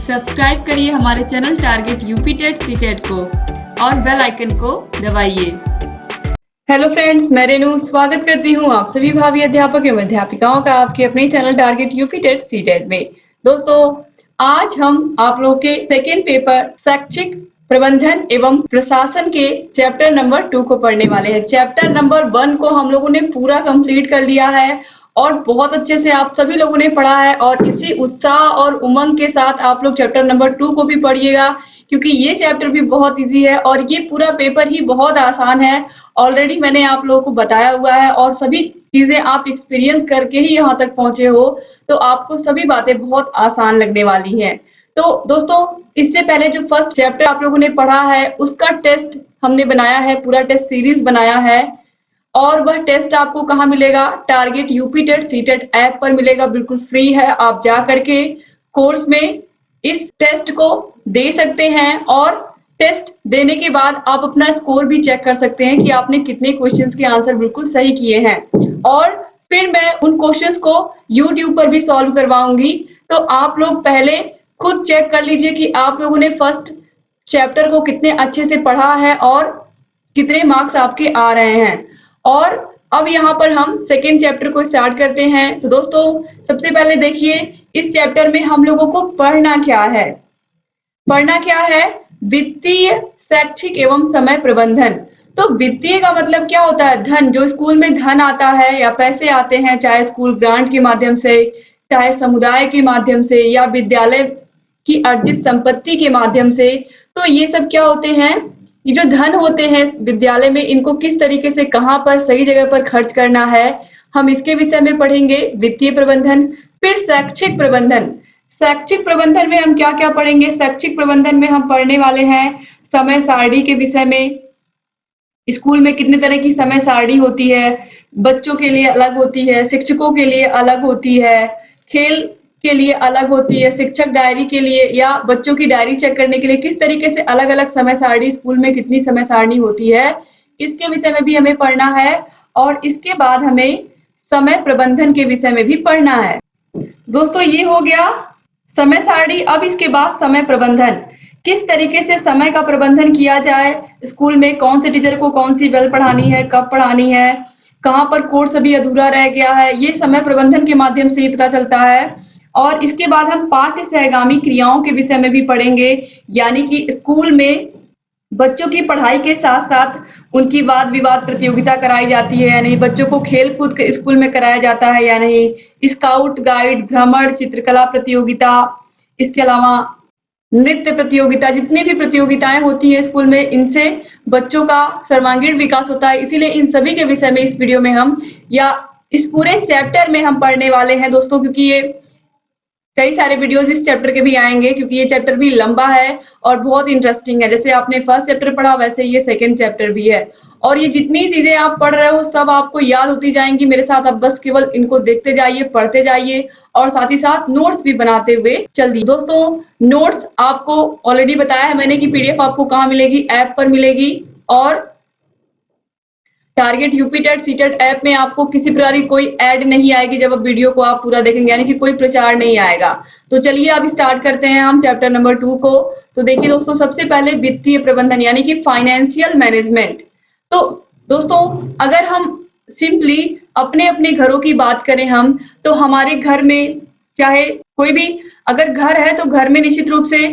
Subscribe करिए हमारे channel target UP TET CTET को और बेल आइकन को दबाइए। हेलो फ्रेंड्स, मैं रेनू स्वागत करती हूँ आप सभी भावी अध्यापक एवं अध्यापिकाओं का आपके अपने channel target UP TET CTET में। दोस्तों, आज हम आप लोग के सेकेंड पेपर शैक्षिक प्रबंधन एवं प्रशासन के चैप्टर नंबर 2 को पढ़ने वाले हैं। चैप्टर नंबर 1 को हम लोगों ने पूरा कंप्लीट कर लिया है और बहुत अच्छे से आप सभी लोगों ने पढ़ा है और इसी उत्साह और उमंग के साथ आप लोग चैप्टर नंबर 2 को भी पढ़िएगा, क्योंकि ये चैप्टर भी बहुत इजी है और ये पूरा पेपर ही बहुत आसान है। ऑलरेडी मैंने आप लोगों को बताया हुआ है और सभी चीजें आप एक्सपीरियंस करके ही यहाँ तक पहुंचे हो, तो आपको सभी बातें बहुत आसान लगने वाली हैं। तो दोस्तों, इससे पहले जो फर्स्ट चैप्टर आप लोगों ने पढ़ा है उसका टेस्ट हमने बनाया है, पूरा टेस्ट सीरीज बनाया है और वह टेस्ट आपको कहाँ मिलेगा? Target UP TET CTET app पर मिलेगा, बिल्कुल फ्री है। आप जा करके कोर्स में इस टेस्ट को दे सकते हैं और टेस्ट देने के बाद आप अपना स्कोर भी चेक कर सकते हैं कि आपने कितने क्वेश्चंस के आंसर बिल्कुल सही किए हैं। और फिर मैं उन क्वेश्चंस को यूट्यूब पर भी सॉल्व करवाऊंगी, तो आप लोग पहले खुद चेक कर लीजिए कि आप लोगों ने फर्स्ट चैप्टर को कितने अच्छे से पढ़ा है और कितने मार्क्स आपके आ रहे हैं। और अब यहाँ पर हम सेकेंड चैप्टर को स्टार्ट करते हैं। तो दोस्तों, सबसे पहले देखिए इस चैप्टर में हम लोगों को पढ़ना क्या है? पढ़ना क्या है? वित्तीय, शैक्षिक एवं समय प्रबंधन। तो वित्तीय का मतलब क्या होता है? धन, जो स्कूल में धन आता है या पैसे आते हैं, चाहे स्कूल ग्रांट के माध्यम से, चाहे समुदाय के माध्यम से या विद्यालय की अर्जित संपत्ति के माध्यम से। तो ये सब क्या होते हैं? ये जो धन होते हैं विद्यालय में, इनको किस तरीके से कहाँ पर सही जगह पर खर्च करना है, हम इसके विषय में पढ़ेंगे। वित्तीय प्रबंधन। फिर शैक्षिक प्रबंधन। शैक्षिक प्रबंधन में हम क्या क्या पढ़ेंगे? शैक्षिक प्रबंधन में हम पढ़ने वाले हैं समय सारणी के विषय में। स्कूल में कितने तरह की समय सारणी होती है, बच्चों के लिए अलग होती है, शिक्षकों के लिए अलग होती है, खेल के लिए अलग होती है, शिक्षक डायरी के लिए या बच्चों की डायरी चेक करने के लिए किस तरीके से अलग अलग समय सारणी, स्कूल में कितनी समय सारणी होती है, इसके विषय में भी हमें पढ़ना है। और इसके बाद हमें समय प्रबंधन के विषय में भी पढ़ना है। दोस्तों, ये हो गया समय सारणी। अब इसके बाद समय प्रबंधन, किस तरीके से समय का प्रबंधन किया जाए, स्कूल में कौन से टीचर को कौन सी बेल पढ़ानी है, कब पढ़ानी है, कहाँ पर कोर्स अभी अधूरा रह गया है, ये समय प्रबंधन के माध्यम से ही पता चलता है। और इसके बाद हम पाठ्य सहगामी क्रियाओं के विषय में भी पढ़ेंगे, यानी कि स्कूल में बच्चों की पढ़ाई के साथ साथ उनकी वाद विवाद प्रतियोगिता कराई जाती है या नहीं, बच्चों को खेल कूद स्कूल में कराया जाता है या नहीं, स्काउट गाइड, भ्रमण, चित्रकला प्रतियोगिता, इसके अलावा नृत्य प्रतियोगिता, जितनी भी प्रतियोगिताएं होती है स्कूल में, इनसे बच्चों का सर्वांगीण विकास होता है। इसीलिए इन सभी के विषय में इस वीडियो में हम या इस पूरे चैप्टर में हम पढ़ने वाले हैं दोस्तों, क्योंकि ये कई सारे वीडियोस इस चैप्टर के भी आएंगे, क्योंकि ये चैप्टर भी लंबा है और बहुत इंटरेस्टिंग है। जैसे आपने फर्स्ट चैप्टर पढ़ा वैसे ये सेकंड चैप्टर भी है और ये जितनी चीजें आप पढ़ रहे हो सब आपको याद होती जाएंगी मेरे साथ। आप बस केवल इनको देखते जाइए, पढ़ते जाइए और साथ ही साथ नोट्स भी बनाते हुए चल दी। दोस्तों, नोट्स आपको ऑलरेडी बताया है मैंने कि पीडीएफ आपको कहाँ मिलेगी? ऐप पर मिलेगी। और target UP TET CTET app में आपको किसी प्रकार की कोई ऐड नहीं आएगी जब आप वीडियो को आप पूरा देखेंगे, यानी कि कोई प्रचार नहीं आएगा। तो चलिए अब स्टार्ट करते हैं हम चैप्टर नंबर 2 को। तो देखिए दोस्तों, सबसे पहले वित्तीय प्रबंधन यानी कि फाइनेंशियल मैनेजमेंट। तो दोस्तों, अगर हम सिंपली अपने अपने घरों की बात करें हम, तो हमारे घर में चाहे कोई भी अगर घर है तो घर में निश्चित रूप से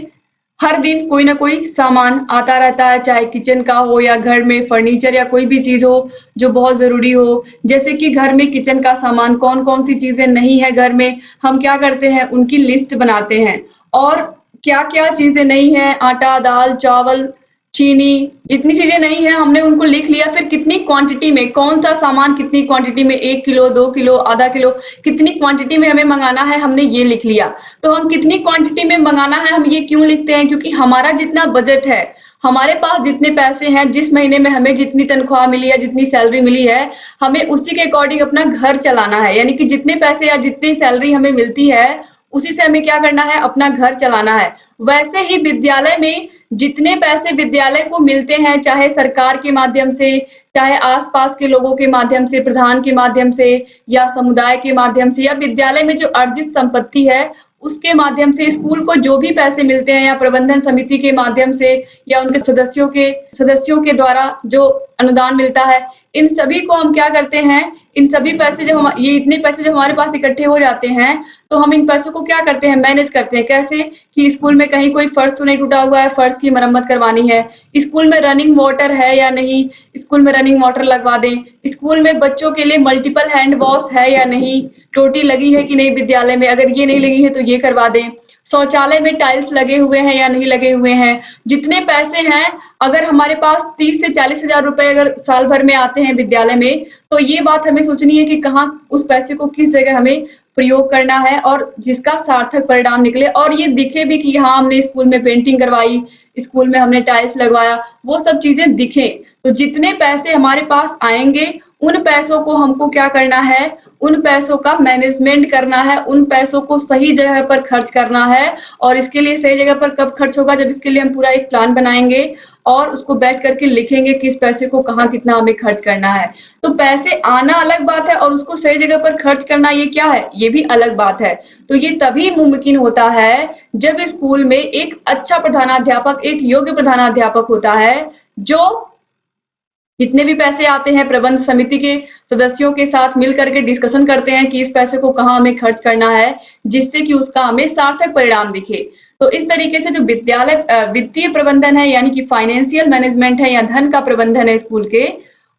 हर दिन कोई ना कोई सामान आता रहता है, चाहे किचन का हो या घर में फर्नीचर या कोई भी चीज हो जो बहुत जरूरी हो। जैसे कि घर में किचन का सामान कौन कौन सी चीजें नहीं है घर में, हम क्या करते हैं उनकी लिस्ट बनाते हैं और क्या क्या चीजें नहीं है, आटा, दाल, चावल, चीनी, जितनी चीजें नहीं है हमने उनको लिख लिया। फिर कितनी क्वांटिटी में कौन सा सामान कितनी क्वांटिटी में, 1 किलो, 2 किलो, आधा किलो, कितनी क्वांटिटी में हमें मंगाना है हमने ये लिख लिया। तो हम कितनी क्वांटिटी में मंगाना है हम ये क्यों लिखते हैं? क्योंकि हमारा जितना बजट है, हमारे पास जितने पैसे हैं, जिस महीने में हमें जितनी तनख्वाह मिली है, जितनी सैलरी मिली है, हमें उसी के अकॉर्डिंग अपना घर चलाना है। यानी कि जितने पैसे या जितनी सैलरी हमें मिलती है उसी से हमें क्या करना है? अपना घर चलाना है। वैसे ही विद्यालय में जितने पैसे विद्यालय को मिलते हैं, चाहे सरकार के माध्यम से, चाहे आसपास के लोगों के माध्यम से, प्रधान के माध्यम से या समुदाय के माध्यम से, या विद्यालय में जो अर्जित संपत्ति है उसके माध्यम से स्कूल को जो भी पैसे मिलते हैं या प्रबंधन समिति के माध्यम से या उनके सदस्यों के द्वारा जो अनुदान मिलता है, इन सभी को हम क्या करते हैं, इन सभी पैसे जब हम ये इतने पैसे जब हमारे पास इकट्ठे हो जाते हैं, तो हम इन पैसों को क्या करते हैं, मैनेज करते हैं। कैसे कि स्कूल में कहीं कोई फर्श तो नहीं टूटा हुआ है, फर्श की मरम्मत करवानी है, स्कूल में रनिंग वाटर है या नहीं, स्कूल में रनिंग वाटर लगवा दें, स्कूल में बच्चों के लिए मल्टीपल हैंड वॉश है या नहीं, टोटी लगी है कि नहीं विद्यालय में, अगर ये नहीं लगी है तो ये करवा दें, शौचालय में टाइल्स लगे हुए हैं या नहीं लगे हुए हैं। जितने पैसे हैं, अगर हमारे पास 30 से 40 हजार रुपए अगर साल भर में आते हैं विद्यालय में, तो ये बात हमें सोचनी है कि कहाँ उस पैसे को किस जगह हमें प्रयोग करना है और जिसका सार्थक परिणाम निकले और ये दिखे भी कि हाँ हमने स्कूल में पेंटिंग करवाई, स्कूल में हमने टाइल्स लगवाया, वो सब चीजें दिखें। तो जितने पैसे हमारे पास आएंगे, उन पैसों को हमको क्या करना है, उन पैसों का मैनेजमेंट करना है, उन पैसों को सही जगह पर खर्च करना है। और इसके लिए सही जगह पर कब खर्च होगा, जब इसके लिए हम पूरा एक प्लान बनाएंगे और उसको बैठ करके लिखेंगे कि इस पैसे को कहाँ कितना हमें खर्च करना है। तो पैसे आना अलग बात है और उसको सही जगह पर खर्च करना ये क्या है, ये भी अलग बात है। तो ये तभी मुमकिन होता है जब स्कूल में एक अच्छा प्रधानाध्यापक, एक योग्य प्रधानाध्यापक होता है, जो जितने भी पैसे आते हैं प्रबंध समिति के सदस्यों के साथ मिल करके डिस्कशन करते हैं कि इस पैसे को कहाँ हमें खर्च करना है, जिससे कि उसका हमें सार्थक परिणाम दिखे। तो इस तरीके से जो वित्तीय प्रबंधन है, यानी कि फाइनेंशियल मैनेजमेंट है या धन का प्रबंधन है स्कूल के,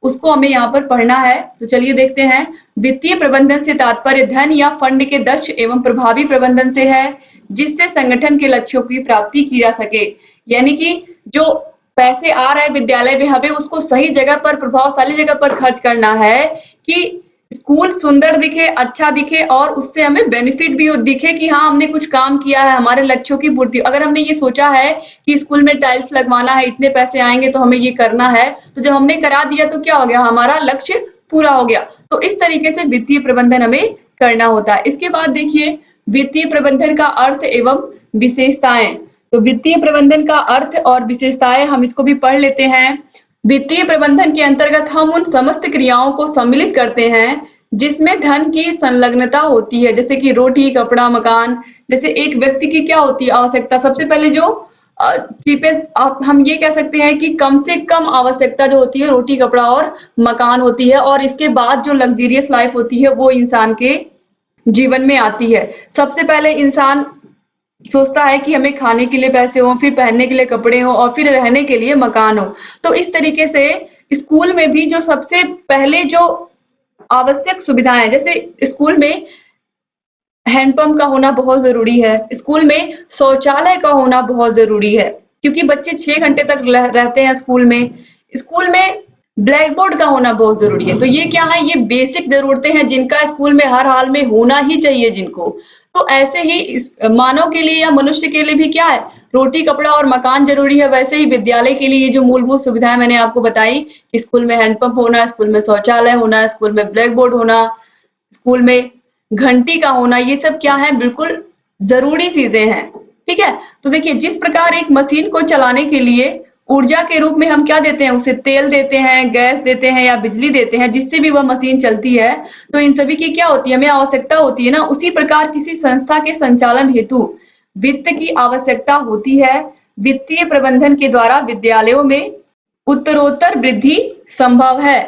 उसको हमें यहाँ पर पढ़ना है। तो चलिए देखते हैं। वित्तीय प्रबंधन से तात्पर्य धन या फंड के दक्ष एवं प्रभावी प्रबंधन से है, जिससे संगठन के लक्ष्यों की प्राप्ति की जा सके। यानी कि जो पैसे आ रहे हैं विद्यालय में, हमें उसको सही जगह पर, प्रभावशाली जगह पर खर्च करना है कि स्कूल सुंदर दिखे, अच्छा दिखे और उससे हमें बेनिफिट भी दिखे कि हाँ हमने कुछ काम किया है, हमारे लक्ष्यों की पूर्ति। अगर हमने ये सोचा है कि स्कूल में टाइल्स लगवाना है, इतने पैसे आएंगे तो हमें ये करना है, तो जब हमने करा दिया तो क्या हो गया, हमारा लक्ष्य पूरा हो गया। तो इस तरीके से वित्तीय प्रबंधन हमें करना होता है। इसके बाद देखिए वित्तीय प्रबंधन का अर्थ एवं विशेषताएं। तो वित्तीय प्रबंधन का अर्थ और विशेषताएं हम इसको भी पढ़ लेते हैं। वित्तीय प्रबंधन के अंतर्गत हम उन समस्त क्रियाओं को सम्मिलित करते हैं जिसमें धन की संलग्नता होती है, जैसे कि रोटी, कपड़ा, मकान। जैसे एक व्यक्ति की क्या होती है आवश्यकता, सबसे पहले जो चीपेस्ट हम ये कह सकते हैं कि कम से कम आवश्यकता जो होती है रोटी, कपड़ा और मकान होती है, और इसके बाद जो लग्जरियस लाइफ होती है वो इंसान के जीवन में आती है। सबसे पहले इंसान सोचता है कि हमें खाने के लिए पैसे हो, फिर पहनने के लिए कपड़े हो और फिर रहने के लिए मकान हो। तो इस तरीके से स्कूल में भी जो सबसे पहले जो आवश्यक सुविधाएं, जैसे स्कूल में हैंडपंप का होना बहुत जरूरी है, स्कूल में शौचालय का होना बहुत जरूरी है, क्योंकि बच्चे 6 घंटे तक रहते हैं स्कूल में। स्कूल में ब्लैक बोर्ड का होना बहुत जरूरी है। तो ये क्या है, ये बेसिक जरूरतें हैं जिनका स्कूल में हर हाल में होना ही चाहिए जिनको। तो ऐसे ही मानव के लिए या मनुष्य के लिए भी क्या है, रोटी, कपड़ा और मकान जरूरी है। वैसे ही विद्यालय के लिए ये जो मूलभूत सुविधाएं मैंने आपको बताई, स्कूल में हैंडपंप होना, स्कूल में शौचालय होना, स्कूल में ब्लैक बोर्ड होना, स्कूल में घंटी का होना, ये सब क्या है, बिल्कुल जरूरी चीजें हैं। ठीक है। तो देखिए जिस प्रकार एक मशीन को चलाने के लिए ऊर्जा के रूप में हम क्या देते हैं, उसे तेल देते हैं, गैस देते हैं या बिजली देते हैं, जिससे भी वह मशीन चलती है, तो इन सभी की क्या होती है, हमें आवश्यकता होती है ना। उसी प्रकार किसी संस्था के संचालन हेतु वित्त की आवश्यकता होती है। वित्तीय प्रबंधन के द्वारा विद्यालयों में उत्तरोत्तर वृद्धि संभव है।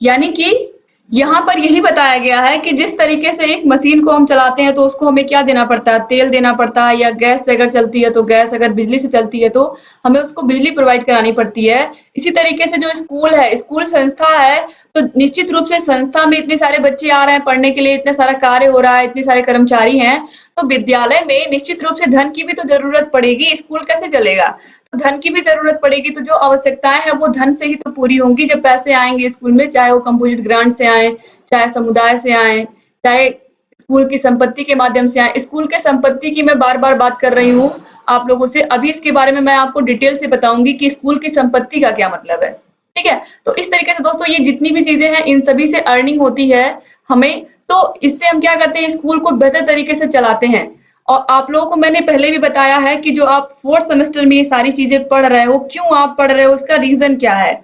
यानी कि यहाँ पर यही बताया गया है कि जिस तरीके से एक मशीन को हम चलाते हैं तो उसको हमें क्या देना पड़ता है, तेल देना पड़ता है, या गैस से अगर चलती है तो गैस, अगर बिजली से चलती है तो हमें उसको बिजली प्रोवाइड करानी पड़ती है। इसी तरीके से जो स्कूल है, स्कूल संस्था है, तो निश्चित रूप से संस्था में इतने सारे बच्चे आ रहे हैं पढ़ने के लिए, इतना सारा कार्य हो रहा है, इतने सारे कर्मचारी हैं, तो विद्यालय में निश्चित रूप से धन की भी तो जरूरत पड़ेगी। स्कूल कैसे चलेगा, तो धन की भी जरूरत पड़ेगी। तो जो आवश्यकताएं हैं वो धन से ही तो पूरी होंगी जब पैसे आएंगे स्कूल में, चाहे वो कंपोजिट ग्रांट से आए, चाहे समुदाय से आए, चाहे स्कूल की संपत्ति के माध्यम से आए। स्कूल के संपत्ति की मैं बार बार बात कर रही हूँ आप लोगों से, अभी इसके बारे में मैं आपको डिटेल से बताऊंगी कि स्कूल की संपत्ति का क्या मतलब है। ठीक है। तो इस तरीके से दोस्तों ये जितनी भी चीजें हैं इन सभी से अर्निंग होती है हमें। तो इससे हम क्या करते हैं, स्कूल को बेहतर तरीके से चलाते हैं। और आप लोगों को मैंने पहले भी बताया है कि जो आप 4th सेमेस्टर में ये सारी चीजें पढ़ रहे हो, क्यों आप पढ़ रहे हो, उसका रीजन क्या है,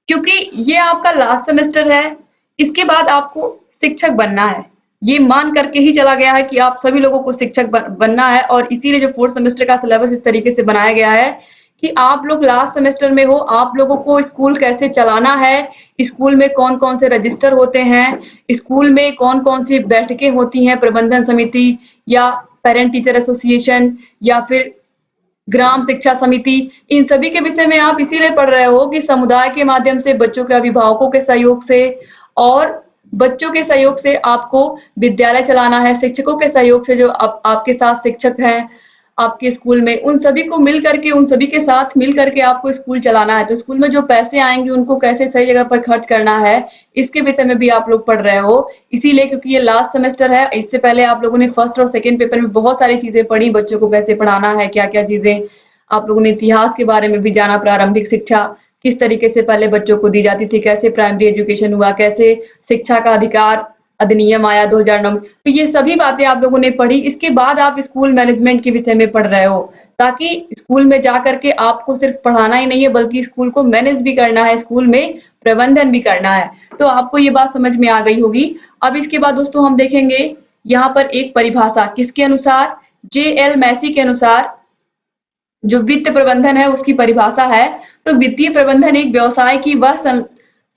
क्योंकि ये आपका लास्ट सेमेस्टर है, इसके बाद आपको शिक्षक बनना है। ये मान करके ही चला गया है कि आप सभी लोगों को शिक्षक बनना है, और इसीलिए जो 4th सेमेस्टर का सिलेबस इस तरीके से बनाया गया है कि आप लोग लास्ट सेमेस्टर में हो, आप लोगों को स्कूल कैसे चलाना है, स्कूल में कौन-कौन से रजिस्टर होते हैं, स्कूल में कौन-कौन सी बैठकें होती हैं, प्रबंधन समिति या पेरेंट टीचर एसोसिएशन या फिर ग्राम शिक्षा समिति, इन सभी के विषय में आप इसीलिए पढ़ रहे हो कि समुदाय के माध्यम से, बच्चों के अभिभावकों के सहयोग से और बच्चों के सहयोग से आपको विद्यालय चलाना है, शिक्षकों के सहयोग से जो आपके साथ शिक्षक हैं आपके स्कूल में, उन सभी को मिल करके, उन सभी के साथ मिल करके आपको स्कूल चलाना है। तो स्कूल में जो पैसे आएंगे उनको कैसे सही जगह पर खर्च करना है, इसके विषय में भी आप लोग पढ़ रहे हो। इसीलिए क्योंकि ये लास्ट सेमेस्टर है, इससे पहले आप लोगों ने फर्स्ट और सेकंड पेपर में बहुत सारी चीजें पढ़ी, बच्चों को कैसे पढ़ाना है, क्या-क्या चीजें, आप लोगों ने इतिहास के बारे में भी जाना, प्रारंभिक शिक्षा किस तरीके से पहले बच्चों को दी जाती थी, कैसे प्राइमरी एजुकेशन हुआ, कैसे शिक्षा का अधिकार अधिनियम आया 2009 में। तो ये सभी बातें आप लोगों ने पढ़ी। इसके बाद आप स्कूल मैनेजमेंट के विषय में पढ़ रहे हो, ताकि स्कूल में जा करके आपको सिर्फ पढ़ाना ही नहीं है बल्कि स्कूल को मैनेज भी करना है, स्कूल में प्रबंधन भी करना है। तो आपको ये बात समझ में आ गई होगी। अब इसके बाद दोस्तों हम देखेंगे यहाँ पर एक परिभाषा किसके अनुसार, जे.एल. मैसी के अनुसार जो वित्त प्रबंधन है उसकी परिभाषा है। तो वित्तीय प्रबंधन एक व्यवसाय की वह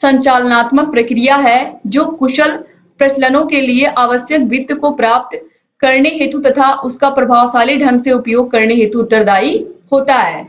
संचालनात्मक प्रक्रिया है जो कुशल प्रचलनों के लिए आवश्यक वित्त को प्राप्त करने हेतु तथा उसका प्रभावशाली ढंग से उपयोग करने हेतु उत्तरदायी होता है।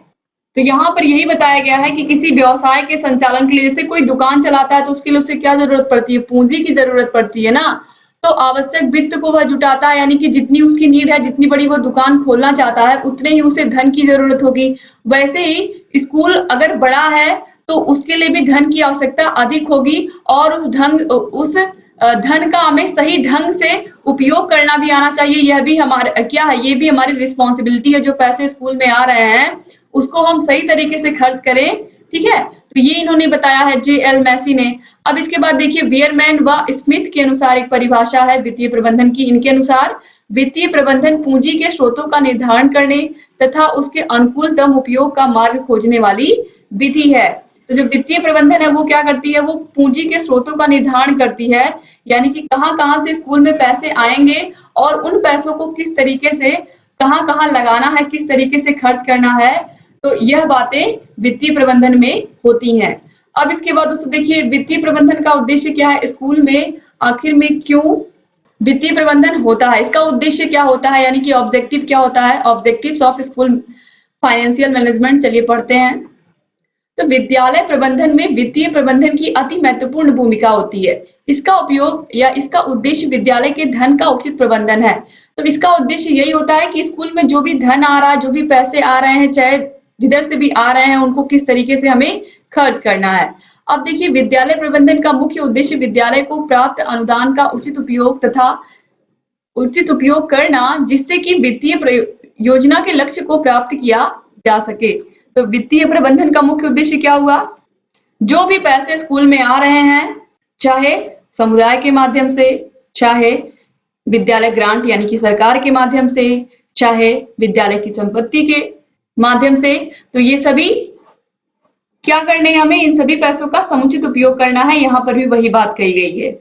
तो यहाँ पर यही बताया गया है कि किसी व्यवसाय के संचालन के लिए, जैसे कोई दुकान चलाता है तो उसके लिए उसे क्या जरूरत पड़ती है, पूंजी की जरूरत पड़ती है ना। तो आवश्यक वित्त को वह जुटाता है, यानी कि जितनी उसकी नीड है, जितनी बड़ी वो दुकान खोलना चाहता है, उतने ही उसे धन की जरूरत होगी। वैसे ही स्कूल अगर बड़ा है तो उसके लिए भी धन की आवश्यकता अधिक होगी, और उस धन का हमें सही ढंग से उपयोग करना भी आना चाहिए। यह भी हमारे क्या है, ये भी हमारी रिस्पॉन्सिबिलिटी है। जो पैसे स्कूल में आ रहे हैं उसको हम सही तरीके से खर्च करें, ठीक है। तो ये इन्होंने बताया है जे.एल. मैसी ने। अब इसके बाद देखिए बियरमैन व स्मिथ के अनुसार एक परिभाषा है वित्तीय प्रबंधन की। इनके अनुसार वित्तीय प्रबंधन पूंजी के स्रोतों का निर्धारण करने तथा उसके अनुकूलतम उपयोग का मार्ग खोजने वाली विधि है। तो जो वित्तीय प्रबंधन है वो क्या करती है, वो पूंजी के स्रोतों का निर्धारण करती है, यानी कि कहाँ-कहाँ से स्कूल में पैसे आएंगे और उन पैसों को किस तरीके से कहाँ-कहाँ लगाना है, किस तरीके से खर्च करना है। तो यह बातें वित्तीय प्रबंधन में होती हैं। अब इसके बाद दोस्तों देखिए वित्तीय प्रबंधन का उद्देश्य क्या है, स्कूल में आखिर में क्यों वित्तीय प्रबंधन होता है, इसका उद्देश्य क्या होता है, यानी कि ऑब्जेक्टिव क्या होता है, objectives of school financial management. चलिए पढ़ते हैं। तो विद्यालय प्रबंधन में वित्तीय प्रबंधन की अति महत्वपूर्ण भूमिका होती है। इसका उपयोग या इसका उद्देश्य विद्यालय के धन का उचित प्रबंधन है। तो इसका उद्देश्य यही होता है कि स्कूल में जो भी धन आ रहा है, जो भी पैसे आ रहे हैं, चाहे जिधर से भी आ रहे हैं, उनको किस तरीके से हमें खर्च करना है। अब देखिए विद्यालय प्रबंधन का मुख्य उद्देश्य विद्यालय को प्राप्त अनुदान का उचित उपयोग करना, जिससे कि वित्तीय योजना के लक्ष्य को प्राप्त किया जा सके। तो वित्तीय प्रबंधन का मुख्य उद्देश्य क्या हुआ, जो भी पैसे स्कूल में आ रहे हैं, चाहे समुदाय के माध्यम से, चाहे विद्यालय ग्रांट यानी कि सरकार के माध्यम से, चाहे विद्यालय की संपत्ति के माध्यम से, तो ये सभी क्या करने हैं, हमें इन सभी पैसों का समुचित उपयोग करना है। यहाँ पर भी वही बात कही गई है,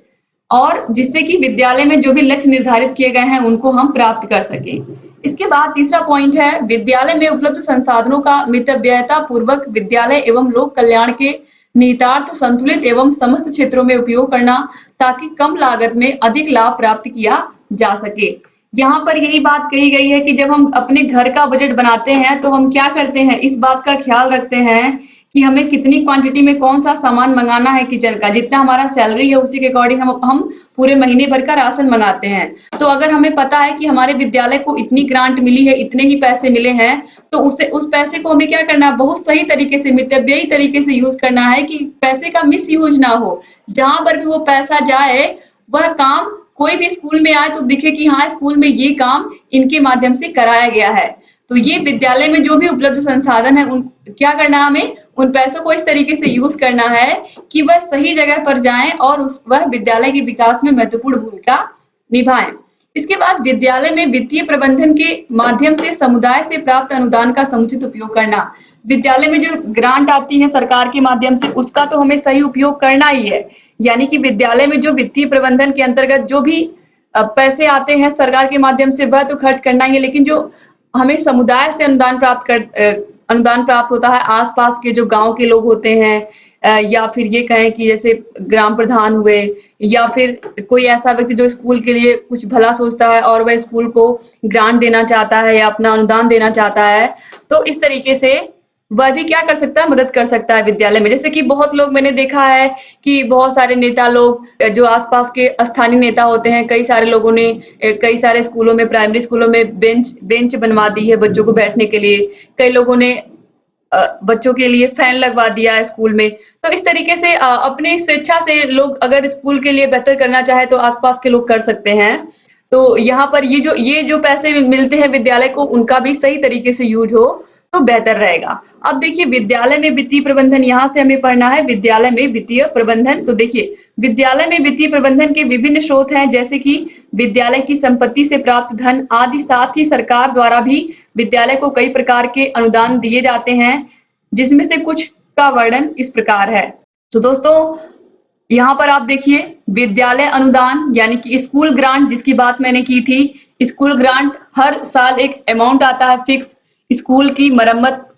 और जिससे कि विद्यालय में जो भी लक्ष्य निर्धारित किए गए हैं उनको हम प्राप्त कर सके। इसके बाद तीसरा पॉइंट है विद्यालय में उपलब्ध संसाधनों का मितव्ययता पूर्वक विद्यालय एवं लोक कल्याण के निहितार्थ संतुलित एवं समस्त क्षेत्रों में उपयोग करना, ताकि कम लागत में अधिक लाभ प्राप्त किया जा सके। यहाँ पर यही बात कही गई है कि जब हम अपने घर का बजट बनाते हैं तो हम क्या करते हैं, इस बात का ख्याल रखते हैं कि हमें कितनी क्वांटिटी में कौन सा सामान मंगाना है किचन का, जितना हमारा सैलरी है उसी के अकॉर्डिंग हम पूरे महीने भर का राशन मंगाते हैं। तो अगर हमें पता है कि हमारे विद्यालय को इतनी ग्रांट मिली है, इतने ही पैसे मिले हैं, तो उससे उस पैसे को हमें क्या करना है, बहुत सही तरीके से, मितव्ययी तरीके से यूज करना है कि पैसे का मिस यूज ना हो। जहां पर भी वो पैसा जाए, वह काम कोई भी स्कूल में आए तो दिखे कि हाँ स्कूल में ये काम इनके माध्यम से कराया गया है। तो ये विद्यालय में जो भी उपलब्ध संसाधन है, उन क्या करना है, हमें उन पैसों को इस तरीके से यूज करना है कि वह सही जगह पर जाएं और वह विद्यालय के विकास में महत्वपूर्ण भूमिका निभाएं। इसके बाद विद्यालय में वित्तीय प्रबंधन के माध्यम से समुदाय से प्राप्त अनुदान का समुचित उपयोग करना। विद्यालय में जो ग्रांट आती है सरकार के माध्यम से, उसका तो हमें सही उपयोग करना ही है। यानी कि विद्यालय में जो वित्तीय प्रबंधन के अंतर्गत जो भी पैसे आते हैं सरकार के माध्यम से वह तो खर्च करना ही है, लेकिन जो हमें समुदाय से अनुदान प्राप्त होता है, आस-पास के जो गाँव के लोग होते हैं, या फिर ये कहें कि जैसे ग्राम प्रधान हुए, या फिर कोई ऐसा व्यक्ति जो स्कूल के लिए कुछ भला सोचता है और वह स्कूल को ग्रांट देना चाहता है या अपना अनुदान देना चाहता है, तो इस तरीके से वह भी क्या कर सकता है, मदद कर सकता है विद्यालय में। जैसे कि बहुत लोग मैंने देखा है कि बहुत सारे नेता लोग, जो आस-पास के स्थानीय नेता होते हैं, कई सारे लोगों ने कई सारे स्कूलों में, प्राइमरी स्कूलों में बेंच बेंच बनवा दी है बच्चों को बैठने के लिए। कई लोगों ने बच्चों के लिए फैन लगवा दिया है स्कूल में। तो इस तरीके से अपनी स्वेच्छा से लोग अगर स्कूल के लिए बेहतर करना चाहे तो आस-पास के लोग कर सकते हैं। तो यहाँ पर ये जो पैसे मिलते हैं विद्यालय को, उनका भी सही तरीके से यूज़ हो तो बेहतर रहेगा। अब देखिए विद्यालय में वित्तीय प्रबंधन, यहाँ से हमें पढ़ना है विद्यालय में वित्तीय प्रबंधन। तो देखिए विद्यालय में वित्तीय प्रबंधन के विभिन्न स्रोत हैं, जैसे कि विद्यालय की संपत्ति से प्राप्त धन आदि। साथ ही सरकार द्वारा भी विद्यालय को कई प्रकार के अनुदान दिए जाते हैं, जिसमें से कुछ का वर्णन इस प्रकार है। तो दोस्तों यहाँ पर आप देखिए विद्यालय अनुदान यानी कि स्कूल ग्रांट, जिसकी बात मैंने की थी। स्कूल ग्रांट हर साल एक अमाउंट आता है फिक्स, स्कूल की मरम्मत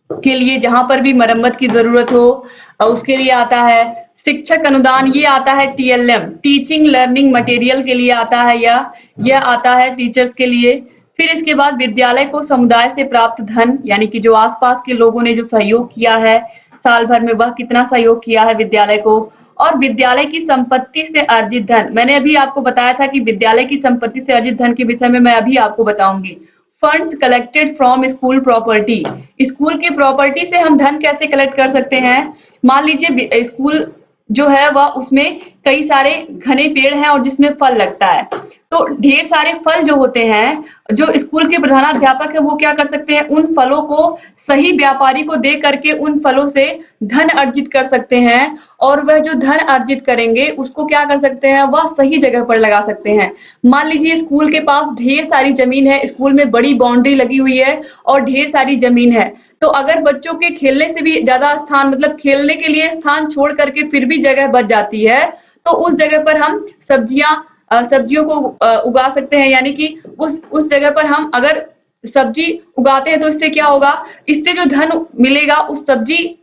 के लिए, जहां पर भी मरम्मत की जरूरत हो उसके लिए आता है। शिक्षक अनुदान ये आता है टीएलएम, टीचिंग लर्निंग मटेरियल के लिए आता है, या यह आता है टीचर्स के लिए। फिर इसके बाद विद्यालय को समुदाय से प्राप्त धन, यानी कि जो आसपास के लोगों ने जो सहयोग किया है साल भर में, वह कितना सहयोग किया है विद्यालय को। और विद्यालय की संपत्ति से अर्जित धन, मैंने अभी आपको बताया था कि विद्यालय की संपत्ति से अर्जित धन के विषय में मैं अभी आपको बताऊंगी। Funds collected from school property, school की प्रॉपर्टी से हम धन कैसे कलेक्ट कर सकते हैं। मान लीजिए स्कूल जो है वह, उसमें कई सारे घने पेड़ हैं और जिसमें फल लगता है, तो ढेर सारे फल जो होते हैं, जो स्कूल के प्रधानाध्यापक है वो क्या कर सकते हैं, उन फलों को सही व्यापारी को दे करके उन फलों से धन अर्जित कर सकते हैं। और वह जो धन अर्जित करेंगे उसको क्या कर सकते हैं, वह सही जगह पर लगा सकते हैं। मान लीजिए स्कूल के पास ढेर सारी जमीन है, स्कूल में बड़ी बाउंड्री लगी हुई है और ढेर सारी जमीन है, तो अगर बच्चों के खेलने से भी ज्यादा स्थान, मतलब खेलने के लिए स्थान छोड़ करके फिर भी जगह बच जाती है, तो उस जगह पर हम सब्जियों को उगा सकते हैं। यानी कि उस जगह पर हम अगर सब्जी उगाते हैं तो इससे क्या होगा, इससे जो धन मिलेगा, उस सब्जी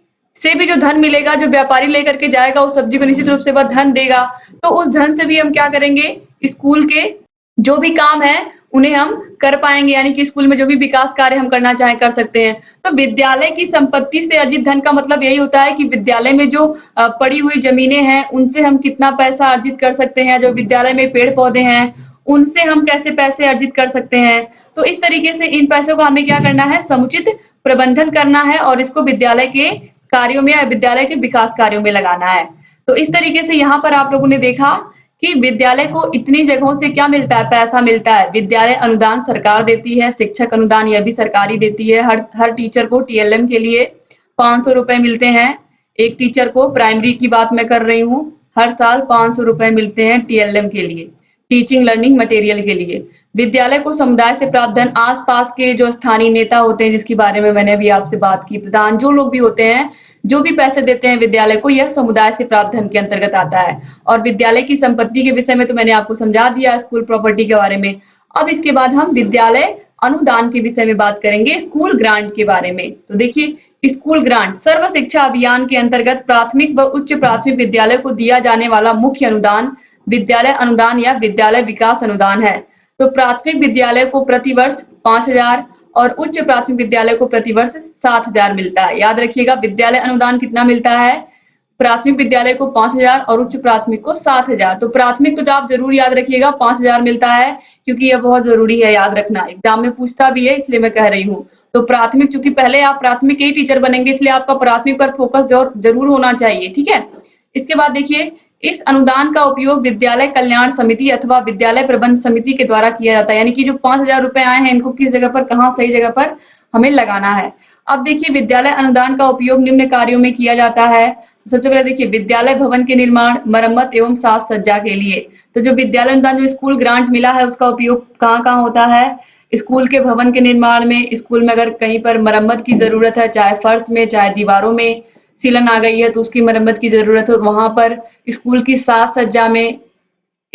से भी जो धन मिलेगा, जो व्यापारी लेकर के जाएगा उस सब्जी को, निश्चित रूप से वह धन देगा। तो उस धन से भी हम क्या करेंगे, स्कूल के जो भी काम है उन्हें हम कर पाएंगे, यानी कि स्कूल में जो भी विकास कार्य हम करना चाहें कर सकते हैं। तो विद्यालय की संपत्ति से अर्जित धन का मतलब यही होता है कि विद्यालय में जो पड़ी हुई जमीनें हैं उनसे हम कितना पैसा अर्जित कर सकते हैं, जो विद्यालय में पेड़ पौधे हैं उनसे हम कैसे पैसे अर्जित कर सकते हैं। तो इस तरीके से इन पैसों को हमें क्या करना है, समुचित प्रबंधन करना है और इसको विद्यालय के कार्यों में या विद्यालय के विकास कार्यों में लगाना है। तो इस तरीके से यहाँ पर आप लोगों ने देखा कि विद्यालय को इतनी जगहों से क्या मिलता है, पैसा मिलता है। विद्यालय अनुदान सरकार देती है, शिक्षक अनुदान यह भी सरकारी देती है। हर टीचर को टीएलएम के लिए 500 रुपए मिलते हैं। एक टीचर को, प्राइमरी की बात मैं कर रही हूँ, हर साल 500 रुपए मिलते हैं टीएलएम के लिए, टीचिंग लर्निंग मटेरियल के लिए। विद्यालय को समुदाय से प्राप्त धन, आसपास के जो स्थानीय नेता होते हैं जिसके बारे में मैंने अभी आपसे बात की, प्रधान, जो लोग भी होते हैं, जो भी पैसे देते हैं विद्यालय को, यह समुदाय से प्राप्त धन के अंतर्गत आता है। और विद्यालय की संपत्ति के विषय में तो मैंने आपको समझा दिया, स्कूल प्रॉपर्टी के बारे में। अब इसके बाद हम विद्यालय अनुदान के विषय में बात करेंगे, स्कूल ग्रांट के बारे में। तो देखिए स्कूल ग्रांट सर्व शिक्षा अभियान के अंतर्गत प्राथमिक व उच्च प्राथमिक विद्यालय को दिया जाने वाला मुख्य अनुदान विद्यालय अनुदान या विद्यालय विकास अनुदान है। तो प्राथमिक विद्यालय को प्रतिवर्ष 5,000 और उच्च प्राथमिक विद्यालय को प्रतिवर्ष 7,000 मिलता है। याद रखिएगा विद्यालय अनुदान कितना मिलता है, प्राथमिक विद्यालय को 5,000 और उच्च प्राथमिक को 7,000। तो प्राथमिक तो आप जरूर याद रखिएगा 5,000 मिलता है, क्योंकि यह बहुत जरूरी है याद रखना, एग्जाम में पूछता भी है, इसलिए मैं कह रही हूँ। तो प्राथमिक, चूंकि पहले आप प्राथमिक के ही टीचर बनेंगे, इसलिए आपका प्राथमिक पर फोकस जरूर होना चाहिए, ठीक है। इसके बाद देखिए इस अनुदान का उपयोग विद्यालय कल्याण समिति अथवा विद्यालय प्रबंध समिति के द्वारा किया जाता है। यानी कि जो 5,000 रुपए आए हैं, इनको किस जगह पर, कहाँ सही जगह पर हमें लगाना है। अब देखिए विद्यालय अनुदान का उपयोग निम्न कार्यों में किया जाता है। सबसे पहले देखिए विद्यालय भवन के निर्माण, मरम्मत एवं साज सज्जा के लिए। तो जो विद्यालय अनुदान, जो स्कूल ग्रांट मिला है, उसका उपयोग कहाँ कहाँ होता है, स्कूल के भवन के निर्माण में, स्कूल में अगर कहीं पर मरम्मत की जरूरत है, चाहे फर्श में चाहे दीवारों में सीलन आ गई है तो उसकी मरम्मत की जरूरत है, वहां पर स्कूल की साज सज्जा में,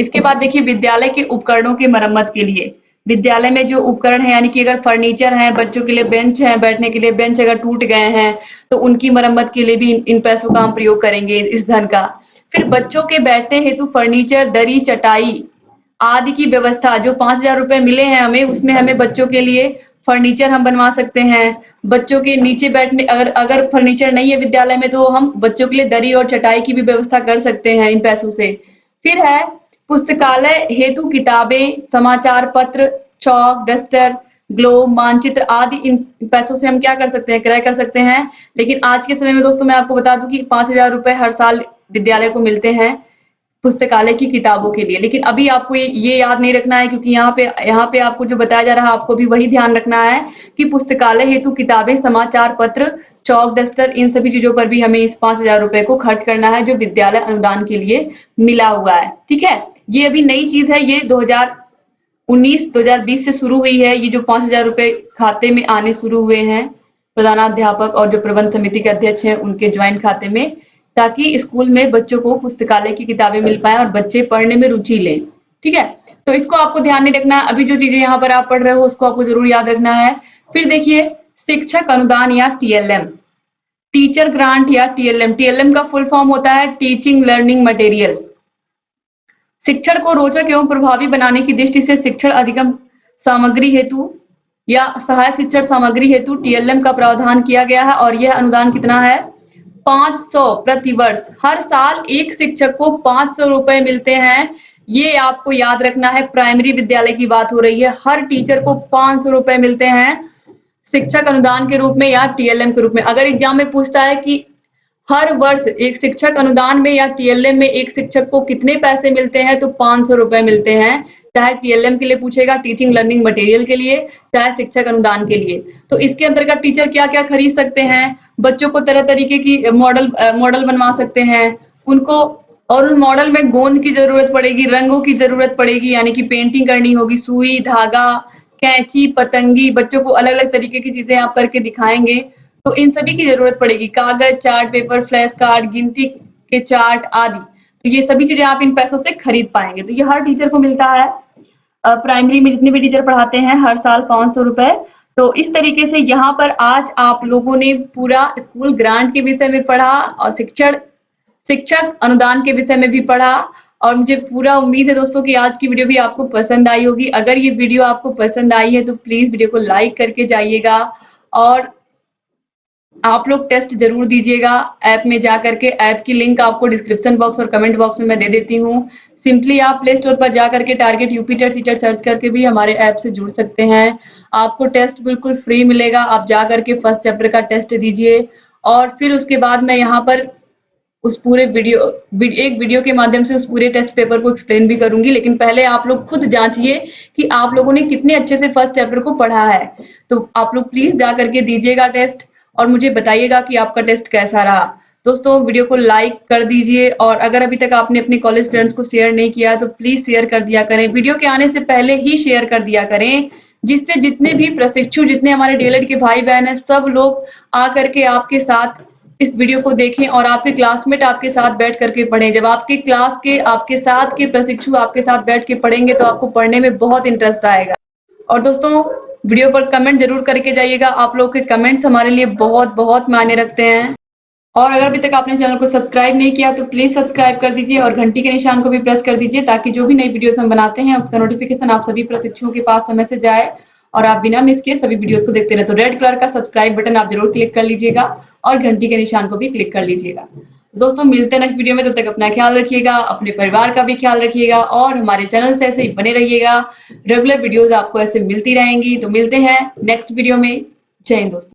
इसके बाद देखिए विद्यालय के उपकरणों के मरम्मत के लिए, विद्यालय में जो उपकरण है यानी कि अगर फर्नीचर है, बच्चों के लिए बेंच है, बैठने के लिए बेंच अगर टूट गए हैं तो उनकी मरम्मत के लिए भी इन पैसों का हम प्रयोग करेंगे, इस धन का। फिर बच्चों के बैठने हेतु फर्नीचर, दरी, चटाई आदि की व्यवस्था, जो 5,000 रुपए मिले हैं हमें, उसमें हमें बच्चों के लिए फर्नीचर हम बनवा सकते हैं। बच्चों के नीचे बैठने, अगर अगर फर्नीचर नहीं है विद्यालय में तो हम बच्चों के लिए दरी और चटाई की भी व्यवस्था कर सकते हैं इन पैसों से। फिर है पुस्तकालय हेतु किताबें, समाचार पत्र, चौक, डस्टर, ग्लोब, मानचित्र आदि इन पैसों से हम क्या कर सकते हैं, क्रय कर सकते हैं। लेकिन आज के समय में दोस्तों मैं आपको बता दूं कि 5,000 रुपए हर साल विद्यालय को मिलते हैं पुस्तकालय की किताबों के लिए। लेकिन अभी आपको ये याद नहीं रखना है, क्योंकि यहाँ पे आपको जो बताया जा रहा है आपको भी वही ध्यान रखना है कि पुस्तकालय हेतु किताबें, समाचार पत्र, चौक, डस्टर, इन सभी चीजों पर भी हमें इस 5,000 रुपए को खर्च करना है जो विद्यालय अनुदान के लिए मिला हुआ है। ठीक है, ये अभी नई चीज है, ये 2019-2020 से शुरू हुई है। ये जो 5,000 रुपए खाते में आने शुरू हुए हैं प्रधानाध्यापक और जो प्रबंध समिति के अध्यक्ष हैं उनके ज्वाइंट खाते में, ताकि स्कूल में बच्चों को पुस्तकालय की किताबें मिल पाए और बच्चे पढ़ने में रुचि लें। ठीक है, तो इसको आपको ध्यान नहीं रखना है। अभी जो चीजें यहाँ पर आप पढ़ रहे हो उसको आपको जरूर याद रखना है। फिर देखिए शिक्षक अनुदान या टीएलएम, टीचर ग्रांट या टीएलएम। टीएलएम का फुल फॉर्म होता है टीचिंग लर्निंग मटेरियल। शिक्षण को रोचक एवं प्रभावी बनाने की दृष्टि से शिक्षण अधिगम सामग्री हेतु या सहायक शिक्षण सामग्री हेतु टीएलएम का प्रावधान किया गया है और यह अनुदान कितना है, 500 प्रति वर्ष। हर साल एक शिक्षक को 500 रुपए मिलते हैं। ये आपको याद रखना है, प्राइमरी विद्यालय की बात हो रही है। हर टीचर को 500 रुपए मिलते हैं शिक्षक अनुदान के रूप में या टीएलएम के रूप में। अगर एग्जाम में पूछता है कि हर वर्ष एक शिक्षक अनुदान में या टीएलएम में एक शिक्षक को कितने पैसे मिलते हैं, तो 500 रुपए मिलते हैं। चाहे टीएलएम के लिए पूछेगा, टीचिंग लर्निंग मटेरियल के लिए, चाहे शिक्षक अनुदान के लिए। तो इसके अंतर्गत टीचर क्या क्या खरीद सकते हैं, बच्चों को तरह तरीके की मॉडल बनवा सकते हैं उनको, और उन मॉडल में गोंद की जरूरत पड़ेगी, रंगों की जरूरत पड़ेगी, यानी कि पेंटिंग करनी होगी, सुई, धागा, कैंची, पतंगी, बच्चों को अलग अलग तरीके की चीजें आप करके दिखाएंगे तो इन सभी की जरूरत पड़ेगी। कागज, चार्ट पेपर, फ्लैश कार्ड, गिनती के चार्ट आदि, तो ये सभी चीजें आप इन पैसों से खरीद पाएंगे। तो ये हर टीचर को मिलता है, प्राइमरी में जितने भी टीचर पढ़ाते हैं हर साल 500 रुपए। तो इस तरीके से यहाँ पर आज आप लोगों ने पूरा स्कूल ग्रांट के विषय में पढ़ा और शिक्षक अनुदान के विषय में भी पढ़ा। और मुझे पूरा उम्मीद है दोस्तों कि आज की वीडियो भी आपको पसंद आई होगी। अगर ये वीडियो आपको पसंद आई है तो प्लीज वीडियो को लाइक करके जाइएगा और आप लोग टेस्ट जरूर दीजिएगा ऐप में जा करके। ऐप की लिंक आपको डिस्क्रिप्शन बॉक्स और कमेंट बॉक्स में मैं दे देती हूँ। सिंपली आप प्ले स्टोर पर जा करके target UP TET CTET search करके भी हमारे ऐप से जुड़ सकते हैं। आपको टेस्ट बिल्कुल फ्री मिलेगा, आप जा करके फर्स्ट चैप्टर का टेस्ट दीजिए और फिर उसके बाद मैं यहाँ पर उस पूरे एक वीडियो के माध्यम से उस पूरे टेस्ट पेपर को एक्सप्लेन भी करूंगी। लेकिन पहले आप लोग खुद जांचिए कि आप लोगों ने कितने अच्छे से फर्स्ट चैप्टर को पढ़ा है। तो आप लोग प्लीज जा करके दीजिएगा टेस्ट और मुझे बताइएगा कि आपका टेस्ट कैसा रहा। दोस्तों वीडियो को लाइक कर दीजिए और अगर अभी तक आपने अपने कॉलेज फ्रेंड्स को शेयर नहीं किया तो प्लीज शेयर कर दिया करें। वीडियो के आने से पहले ही शेयर कर दिया करें, जिससे जितने भी प्रशिक्षु, जितने हमारे डीएलएड के भाई बहन हैं, सब लोग आ करके आपके साथ इस वीडियो को देखें और आपके क्लासमेट आपके साथ बैठ करके पढ़ें। जब आपके क्लास के, आपके साथ के प्रशिक्षु आपके साथ बैठ के पढ़ेंगे तो आपको पढ़ने में बहुत इंटरेस्ट आएगा। और दोस्तों वीडियो पर कमेंट जरूर करके जाइएगा, आप लोगों के कमेंट्स हमारे लिए बहुत बहुत मायने रखते हैं। और अगर अभी तक आपने चैनल को सब्सक्राइब नहीं किया तो प्लीज सब्सक्राइब कर दीजिए और घंटी के निशान को भी प्रेस कर दीजिए, ताकि जो भी नई वीडियोस हम बनाते हैं उसका नोटिफिकेशन आप सभी प्रशिक्षुओं के पास समय से जाए और आप बिना मिस किए सभी वीडियोस को देखते रहे। तो रेड कलर का सब्सक्राइब बटन आप जरूर क्लिक कर लीजिएगा और घंटी के निशान को भी क्लिक कर लीजिएगा। दोस्तों मिलते हैं नेक्स्ट वीडियो में, तब तक अपना ख्याल रखिएगा, अपने परिवार का भी ख्याल रखिएगा और हमारे चैनल से ऐसे ही बने रहिएगा। रेगुलर वीडियोस आपको ऐसे मिलती रहेंगी। तो मिलते हैं नेक्स्ट वीडियो में। जय हिंद दोस्तों।